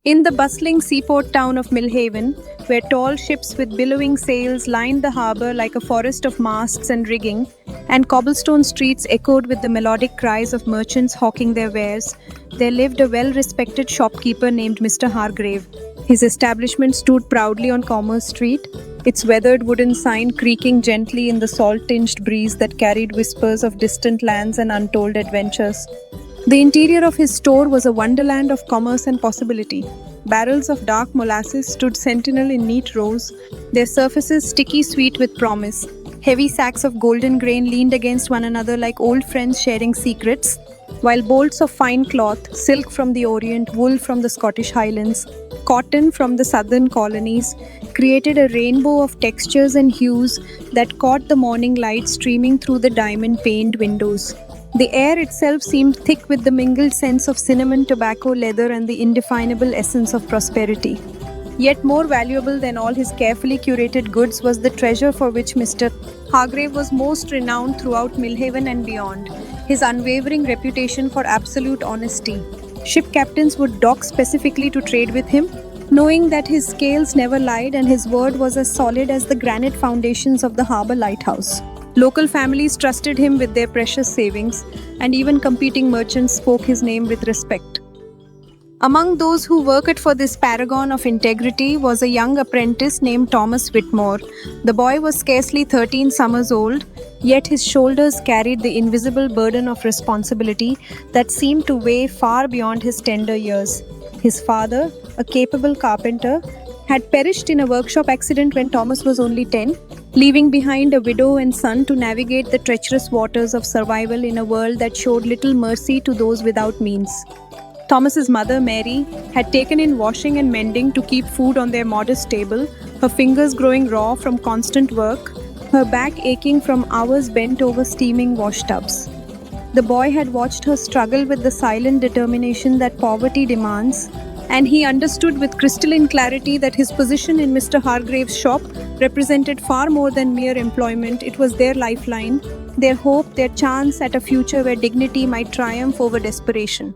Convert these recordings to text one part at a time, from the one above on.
In the bustling seaport town of Millhaven, where tall ships with billowing sails lined the harbour like a forest of masts and rigging, and cobblestone streets echoed with the melodic cries of merchants hawking their wares, there lived a well respected shopkeeper named Mr. Hargrave. His establishment stood proudly on Commerce Street, its weathered wooden sign creaking gently in the salt tinged breeze that carried whispers of distant lands and untold adventures. The interior of his store was a wonderland of commerce and possibility. Barrels of dark molasses stood sentinel in neat rows, their surfaces sticky sweet with promise. Heavy sacks of golden grain leaned against one another like old friends sharing secrets, while bolts of fine cloth, silk from the Orient, wool from the Scottish Highlands, cotton from the southern colonies, created a rainbow of textures and hues that caught the morning light streaming through the diamond paned windows. The air itself seemed thick with the mingled scents of cinnamon, tobacco, leather, and the indefinable essence of prosperity. Yet more valuable than all his carefully curated goods was the treasure for which Mr. Hargrave was most renowned throughout Millhaven and beyond, his unwavering reputation for absolute honesty. Ship captains would dock specifically to trade with him, knowing that his scales never lied and his word was as solid as the granite foundations of the harbour lighthouse. Local families trusted him with their precious savings, and even competing merchants spoke his name with respect. Among those who worked for this paragon of integrity was a young apprentice named Thomas Whitmore. The boy was scarcely 13 summers old, yet his shoulders carried the invisible burden of responsibility that seemed to weigh far beyond his tender years. His father, a capable carpenter, had perished in a workshop accident when Thomas was only 10, leaving behind a widow and son to navigate the treacherous waters of survival in a world that showed little mercy to those without means. Thomas's mother, Mary, had taken in washing and mending to keep food on their modest table, her fingers growing raw from constant work, her back aching from hours bent over steaming washtubs. The boy had watched her struggle with the silent determination that poverty demands, and he understood with crystalline clarity that his position in Mr. Hargrave's shop represented far more than mere employment. It was their lifeline, their hope, their chance at a future where dignity might triumph over desperation.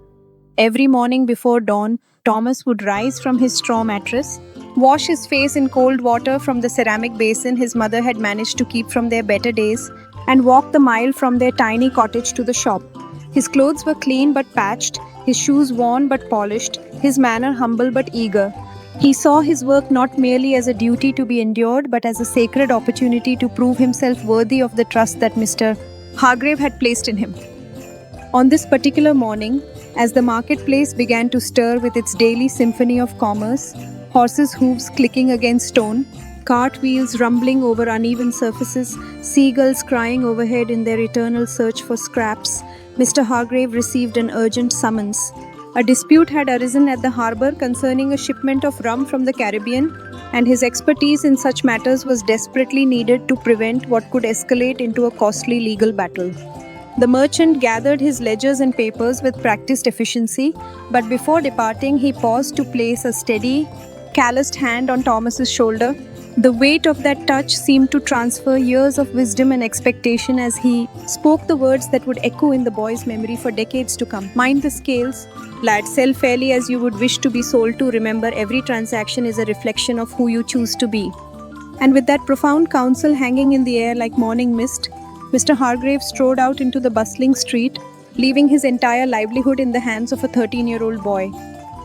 Every morning before dawn, Thomas would rise from his straw mattress, wash his face in cold water from the ceramic basin his mother had managed to keep from their better days, and walk the mile from their tiny cottage to the shop. His clothes were clean but patched, his shoes worn but polished, his manner humble but eager. He saw his work not merely as a duty to be endured but as a sacred opportunity to prove himself worthy of the trust that Mr. Hargrave had placed in him. On this particular morning, as the marketplace began to stir with its daily symphony of commerce, horses' hooves clicking against stone, cartwheels rumbling over uneven surfaces, seagulls crying overhead in their eternal search for scraps, Mr. Hargrave received an urgent summons. A dispute had arisen at the harbour concerning a shipment of rum from the Caribbean, and his expertise in such matters was desperately needed to prevent what could escalate into a costly legal battle. The merchant gathered his ledgers and papers with practiced efficiency, but before departing, he paused to place a steady, calloused hand on Thomas's shoulder. The weight of that touch seemed to transfer years of wisdom and expectation as he spoke the words that would echo in the boy's memory for decades to come. Mind the scales, lad, sell fairly as you would wish to be sold to. Remember, every transaction is a reflection of who you choose to be. And with that profound counsel hanging in the air like morning mist, Mr. Hargrave strode out into the bustling street, leaving his entire livelihood in the hands of a 13-year-old boy.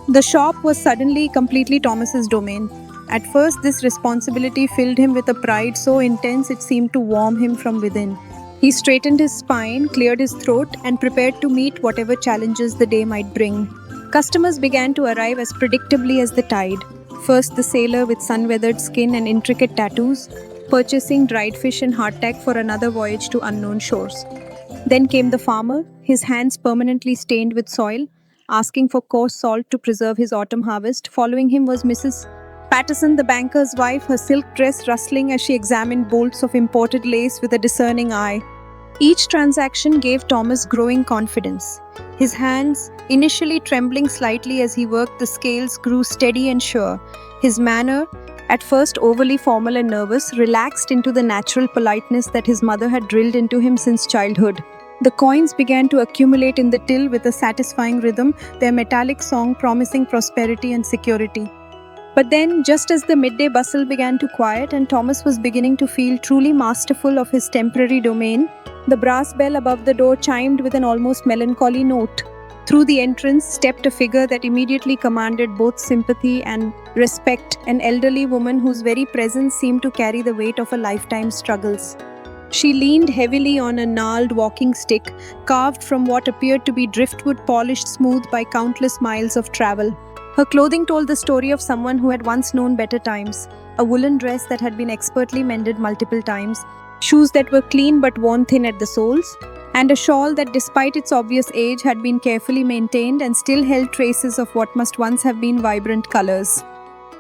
The shop was suddenly completely Thomas's domain. At first, this responsibility filled him with a pride so intense it seemed to warm him from within. He straightened his spine, cleared his throat, and prepared to meet whatever challenges the day might bring. Customers began to arrive as predictably as the tide. First, the sailor with sun-weathered skin and intricate tattoos, purchasing dried fish and hardtack for another voyage to unknown shores. Then came the farmer, his hands permanently stained with soil, asking for coarse salt to preserve his autumn harvest. Following him was Mrs. Patterson, the banker's wife, her silk dress rustling as she examined bolts of imported lace with a discerning eye. Each transaction gave Thomas growing confidence. His hands, initially trembling slightly as he worked the scales, grew steady and sure. His manner, at first overly formal and nervous, relaxed into the natural politeness that his mother had drilled into him since childhood. The coins began to accumulate in the till with a satisfying rhythm, their metallic song promising prosperity and security. But then, just as the midday bustle began to quiet and Thomas was beginning to feel truly masterful of his temporary domain, the brass bell above the door chimed with an almost melancholy note. Through the entrance stepped a figure that immediately commanded both sympathy and respect, an elderly woman whose very presence seemed to carry the weight of a lifetime's struggles. She leaned heavily on a gnarled walking stick, carved from what appeared to be driftwood polished smooth by countless miles of travel. Her clothing told the story of someone who had once known better times, a woolen dress that had been expertly mended multiple times, shoes that were clean but worn thin at the soles, and a shawl that despite its obvious age had been carefully maintained and still held traces of what must once have been vibrant colors.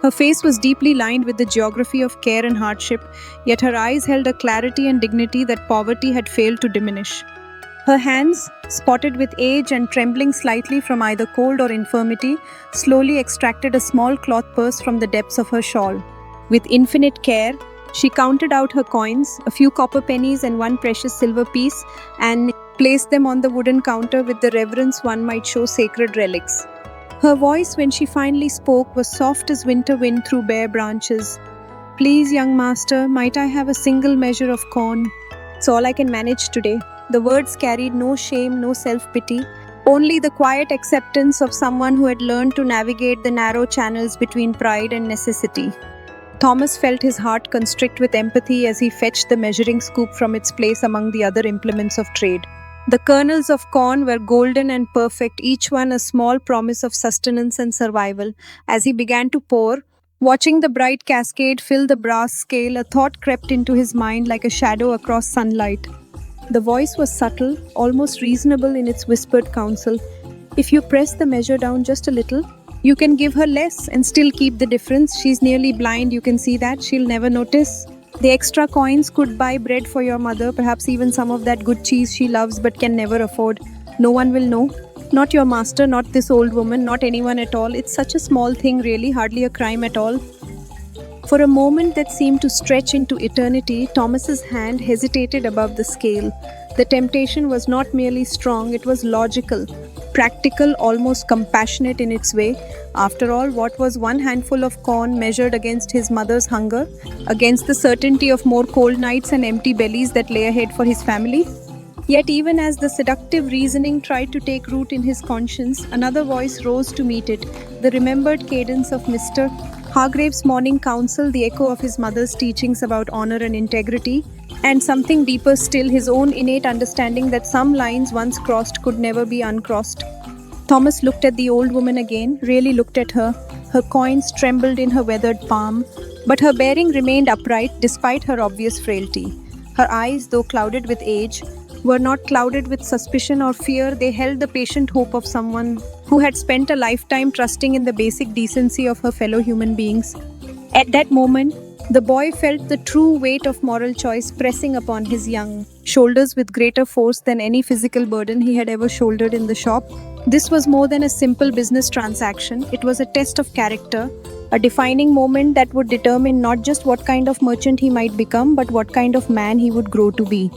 Her face was deeply lined with the geography of care and hardship, yet her eyes held a clarity and dignity that poverty had failed to diminish. Her hands, spotted with age and trembling slightly from either cold or infirmity, slowly extracted a small cloth purse from the depths of her shawl. With infinite care, she counted out her coins, a few copper pennies and one precious silver piece, and placed them on the wooden counter with the reverence one might show sacred relics. Her voice, when she finally spoke, was soft as winter wind through bare branches. "Please, young master, might I have a single measure of corn? It's all I can manage today." The words carried no shame, no self-pity, only the quiet acceptance of someone who had learned to navigate the narrow channels between pride and necessity. Thomas felt his heart constrict with empathy as he fetched the measuring scoop from its place among the other implements of trade. The kernels of corn were golden and perfect, each one a small promise of sustenance and survival. As he began to pour, watching the bright cascade fill the brass scale, a thought crept into his mind like a shadow across sunlight. The voice was subtle, almost reasonable in its whispered counsel. "If you press the measure down just a little, you can give her less and still keep the difference. She's nearly blind, you can see that. She'll never notice. The extra coins could buy bread for your mother, perhaps even some of that good cheese she loves but can never afford. No one will know. Not your master, not this old woman, not anyone at all. It's such a small thing, really, hardly a crime at all." For a moment that seemed to stretch into eternity, Thomas's hand hesitated above the scale. The temptation was not merely strong, it was logical, practical, almost compassionate in its way. After all, what was one handful of corn measured against his mother's hunger, against the certainty of more cold nights and empty bellies that lay ahead for his family? Yet even as the seductive reasoning tried to take root in his conscience, another voice rose to meet it, the remembered cadence of Mr. Hargrave's morning counsel, the echo of his mother's teachings about honor and integrity, and something deeper still, his own innate understanding that some lines once crossed could never be uncrossed. Thomas looked at the old woman again, really looked at her. Her coins trembled in her weathered palm, but her bearing remained upright despite her obvious frailty. Her eyes, though clouded with age, were not clouded with suspicion or fear. They held the patient hope of someone who had spent a lifetime trusting in the basic decency of her fellow human beings. At that moment, the boy felt the true weight of moral choice pressing upon his young shoulders with greater force than any physical burden he had ever shouldered in the shop. This was more than a simple business transaction. It was a test of character, a defining moment that would determine not just what kind of merchant he might become, but what kind of man he would grow to be.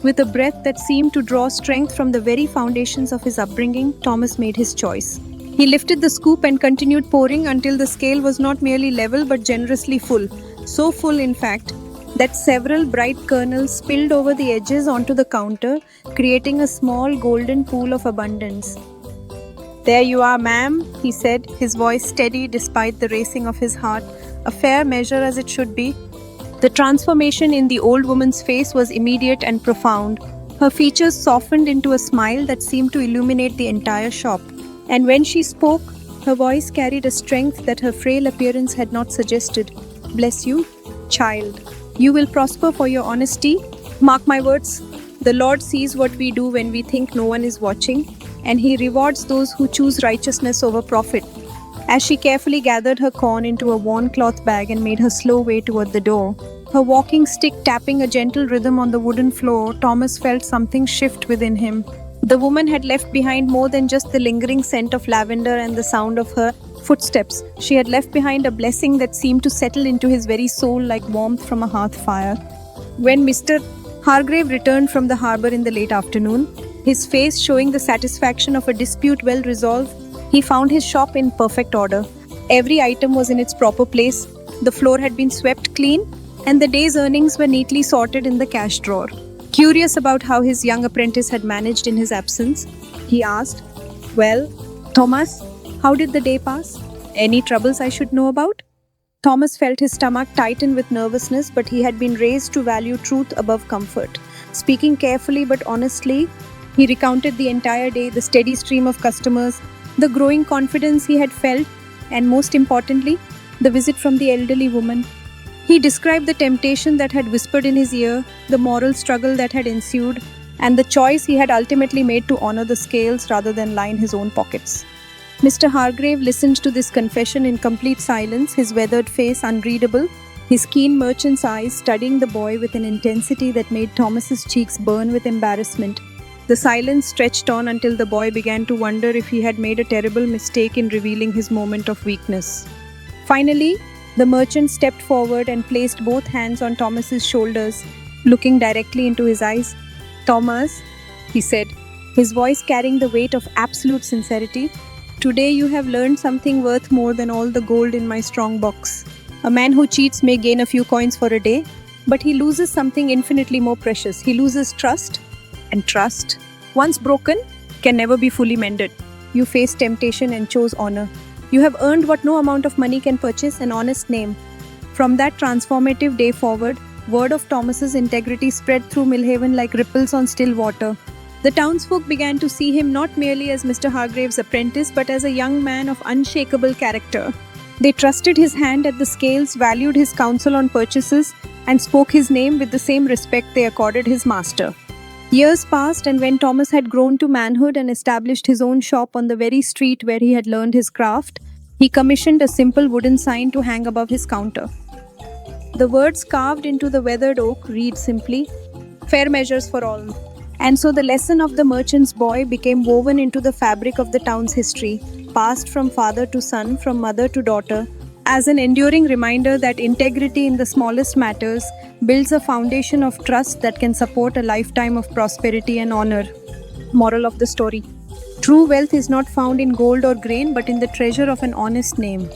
With a breath that seemed to draw strength from the very foundations of his upbringing, Thomas made his choice. He lifted the scoop and continued pouring until the scale was not merely level but generously full. So full, in fact, that several bright kernels spilled over the edges onto the counter, creating a small golden pool of abundance. "There you are, ma'am," he said, his voice steady despite the racing of his heart. "A fair measure as it should be." The transformation in the old woman's face was immediate and profound. Her features softened into a smile that seemed to illuminate the entire shop. And when she spoke, her voice carried a strength that her frail appearance had not suggested. "Bless you, child. You will prosper for your honesty. Mark my words, the Lord sees what we do when we think no one is watching, and He rewards those who choose righteousness over profit." As she carefully gathered her corn into a worn cloth bag and made her slow way toward the door, her walking stick tapping a gentle rhythm on the wooden floor, Thomas felt something shift within him. The woman had left behind more than just the lingering scent of lavender and the sound of her footsteps. She had left behind a blessing that seemed to settle into his very soul like warmth from a hearth fire. When Mr. Hargrave returned from the harbour in the late afternoon, his face showing the satisfaction of a dispute well resolved. He found his shop in perfect order. Every item was in its proper place, the floor had been swept clean, and the day's earnings were neatly sorted in the cash drawer. Curious about how his young apprentice had managed in his absence, he asked, "Well, Thomas, how did the day pass? Any troubles I should know about?" Thomas felt his stomach tighten with nervousness, but he had been raised to value truth above comfort. Speaking carefully but honestly, he recounted the entire day, the steady stream of customers, the growing confidence he had felt, and most importantly, the visit from the elderly woman. He described the temptation that had whispered in his ear, the moral struggle that had ensued, and the choice he had ultimately made to honor the scales rather than line his own pockets. Mr. Hargrave listened to this confession in complete silence, his weathered face unreadable, his keen merchant's eyes studying the boy with an intensity that made Thomas's cheeks burn with embarrassment. The silence stretched on until the boy began to wonder if he had made a terrible mistake in revealing his moment of weakness. Finally, the merchant stepped forward and placed both hands on Thomas's shoulders, looking directly into his eyes. "Thomas," he said, his voice carrying the weight of absolute sincerity, "today you have learned something worth more than all the gold in my strong box. A man who cheats may gain a few coins for a day, but he loses something infinitely more precious. He loses trust, and trust, once broken, can never be fully mended. You faced temptation and chose honor. You have earned what no amount of money can purchase, an honest name." From that transformative day forward, word of Thomas's integrity spread through Millhaven like ripples on still water. The townsfolk began to see him not merely as Mr. Hargrave's apprentice, but as a young man of unshakable character. They trusted his hand at the scales, valued his counsel on purchases, and spoke his name with the same respect they accorded his master. Years passed, and when Thomas had grown to manhood and established his own shop on the very street where he had learned his craft, he commissioned a simple wooden sign to hang above his counter. The words carved into the weathered oak read simply, "Fair measures for all." And so the lesson of the merchant's boy became woven into the fabric of the town's history, passed from father to son, from mother to daughter, as an enduring reminder that integrity in the smallest matters builds a foundation of trust that can support a lifetime of prosperity and honor. Moral of the story: true wealth is not found in gold or grain, but in the treasure of an honest name.